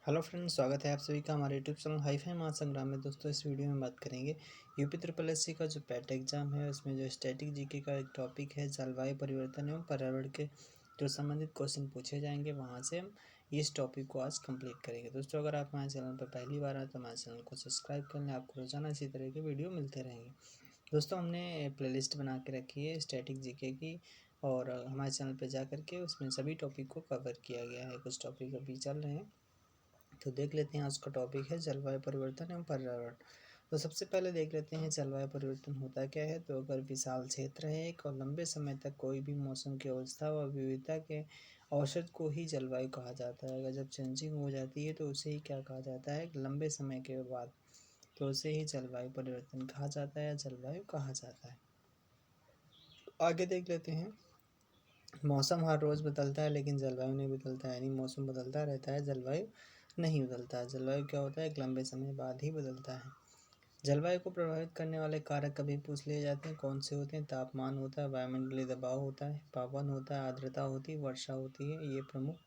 Hello friends, स्वागत है आप सभी का हमारे यूट्यूब चैनल हाई-फाई महासंग्राम में। दोस्तों, इस वीडियो में बात करेंगे यूपी ट्रिपल एससी का जो पैट एग्जाम है, उसमें जो स्टैटिक जीके का एक टॉपिक है जलवायु परिवर्तन एवं पर्यावरण के जो संबंधित क्वेश्चन पूछे जाएंगे, वहां से हम इस टॉपिक को आज कंप्लीट करेंगे। दोस्तों, अगर आप हमारे चैनल पर पहली बार आए तो हमारे चैनल को सब्सक्राइब कर लें, आपको रोजाना इसी तरह के वीडियो मिलते रहेंगे। दोस्तों, हमने प्लेलिस्ट बना के रखी है स्टैटिक जीके की, और हमारे चैनल पर जा करके उसमें सभी टॉपिक को कवर किया गया है। कुछ टॉपिक अभी चल रहे हैं, तो देख लेते हैं। आज का टॉपिक है जलवायु परिवर्तन एवं पर्यावरण। तो सबसे पहले देख लेते हैं जलवायु परिवर्तन होता क्या है। तो अगर विशाल क्षेत्र है एक और लंबे समय तक कोई भी मौसम की अवस्था व विविधता के औसत को ही जलवायु कहा जाता है। अगर जब चेंजिंग हो जाती है तो उसे ही क्या कहा जाता है, लंबे समय के बाद, तो उसे ही जलवायु परिवर्तन कहा जाता है या जलवायु कहा जाता है। आगे देख लेते हैं। मौसम हर रोज़ बदलता है लेकिन जलवायु नहीं बदलता है, यानी मौसम बदलता रहता है, जलवायु नहीं बदलता है। जलवायु क्या होता है, एक लंबे समय बाद ही बदलता है। जलवायु को प्रभावित करने वाले कारक कभी पूछ लिए जाते हैं, कौन से होते हैं। तापमान होता है, वायुमंडलीय दबाव होता है, पवन होता है, आर्द्रता होती है, वर्षा होती है, ये प्रमुख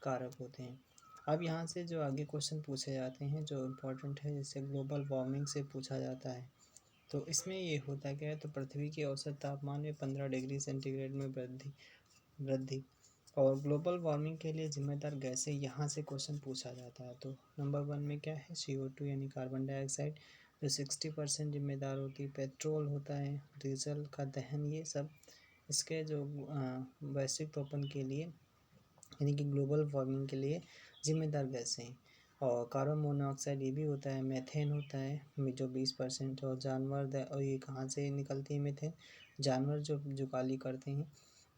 कारक होते हैं। अब यहाँ से जो आगे क्वेश्चन पूछे जाते हैं जो इम्पोर्टेंट है, जैसे ग्लोबल वार्मिंग से पूछा जाता है। तो इसमें ये होता क्या है, तो पृथ्वी के औसत तापमान में 15 डिग्री सेंटीग्रेड में वृद्धि और ग्लोबल वार्मिंग के लिए जिम्मेदार गैसें, यहाँ से क्वेश्चन पूछा जाता है। तो नंबर 1 में क्या है, CO2 यानी कार्बन डाइऑक्साइड, जो 60% जिम्मेदार होती है। पेट्रोल होता है, डीजल का दहन, ये सब इसके जो वैश्विक तापमान के लिए यानी कि ग्लोबल वार्मिंग के लिए जिम्मेदार गैसें हैं। और कार्बन मोनोऑक्साइड ये भी होता है, मेथेन होता है जो 20%। और जानवर और ये कहाँ से निकलती है मेथेन, जानवर जो जुगाली करते हैं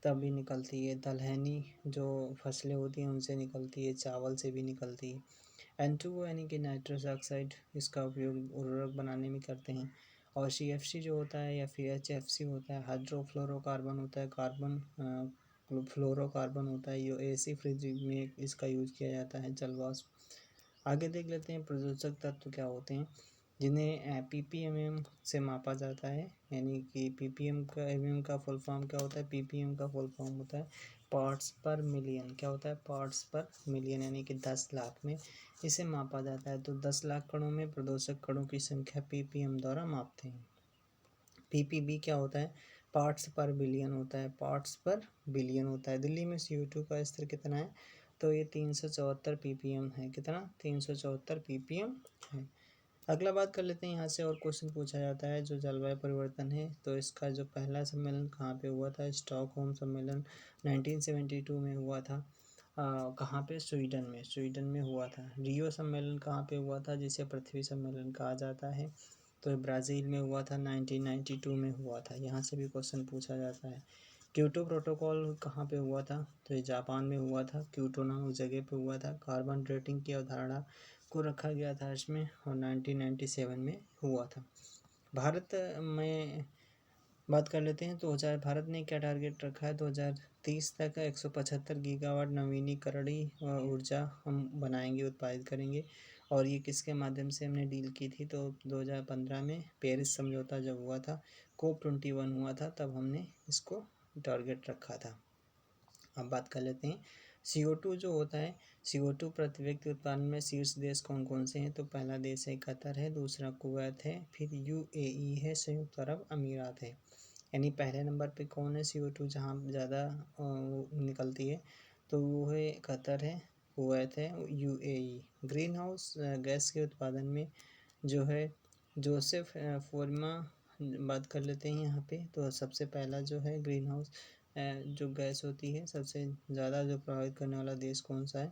तभी निकलती है। दलहनी जो फसलें होती हैं उनसे निकलती है, चावल से भी निकलती है। N2O यानी कि नाइट्रस ऑक्साइड, इसका उपयोग उर्वरक बनाने में करते हैं। और CFC जो होता है या फिर HFC होता है, हाइड्रोफ्लोरोकार्बन होता है, कार्बन फ्लोरोकार्बन होता है, ये AC फ्रिज में इसका यूज किया जाता है, जल वाष्प। आगे देख लेते हैं प्रदूषक तत्व क्या होते हैं, जिन्हें ppm से मापा जाता है। यानी कि ppm का mm का फुल फॉर्म क्या होता है, ppm का फुल फॉर्म होता है पार्ट्स पर मिलियन। क्या होता है, पार्ट्स पर मिलियन, यानी कि 10 लाख में इसे मापा जाता है। तो 10 लाख कणों में प्रदूषक कणों की संख्या ppm द्वारा मापते हैं। ppb क्या होता है, पार्ट्स पर बिलियन होता है, पार्ट्स पर बिलियन होता है। दिल्ली में CO2 का स्तर कितना है, तो ये 374 ppm है। कितना, 374 ppm है। अगला बात कर लेते हैं यहाँ से, और क्वेश्चन पूछा जाता है जो जलवायु परिवर्तन है, तो इसका जो पहला सम्मेलन कहाँ पे हुआ था, स्टॉकहोम सम्मेलन 1972 में हुआ था। कहाँ पे, स्वीडन में हुआ था। रियो सम्मेलन कहाँ पे हुआ था, जिसे पृथ्वी सम्मेलन कहा जाता है, तो ये ब्राज़ील में हुआ था, 1992 में हुआ था। यहाँ से भी क्वेश्चन पूछा जाता है। क्योटो प्रोटोकॉल कहाँ पे हुआ था, तो ये जापान में हुआ था, क्योटो नाम उस जगह पे हुआ था। कार्बन डेटिंग की अवधारणा को रखा गया था इसमें, और 1997 में हुआ था। भारत में बात कर लेते हैं। तो भारत ने क्या टारगेट रखा है, 2030 तक 175 गीगावाट नवीनीकरणीय ऊर्जा हम बनाएंगे, उत्पादित करेंगे। और ये किसके माध्यम से हमने डील की थी, तो 2015 में पेरिस समझौता जब हुआ था, COP21 हुआ था, तब हमने इसको टारगेट रखा था। अब बात कर लेते हैं CO2 जो होता है, CO2 प्रति व्यक्ति उत्पादन में शीर्ष देश कौन कौन से हैं, तो पहला देश है कतर है, दूसरा कुवैत है, फिर UAE है, संयुक्त अरब अमीरात है। यानी पहले नंबर पे कौन है, CO2 जहाँ ज़्यादा निकलती है, तो वो है कतर है, कुवैत है, UAE। ग्रीन हाउस गैस के उत्पादन में जो है जोसेफ फोर्मा बात कर लेते हैं यहाँ पे। तो सबसे पहला जो है ग्रीन हाउस जो गैस होती है, सबसे ज़्यादा जो प्रभावित करने वाला देश कौन सा है,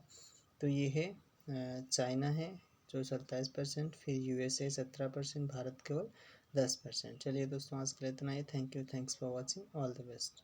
तो ये है चाइना है जो 27%, फिर USA 17%, भारत केवल 10%। चलिए दोस्तों, आज के लिए इतना ही। Thank you, thanks for watching, all the best.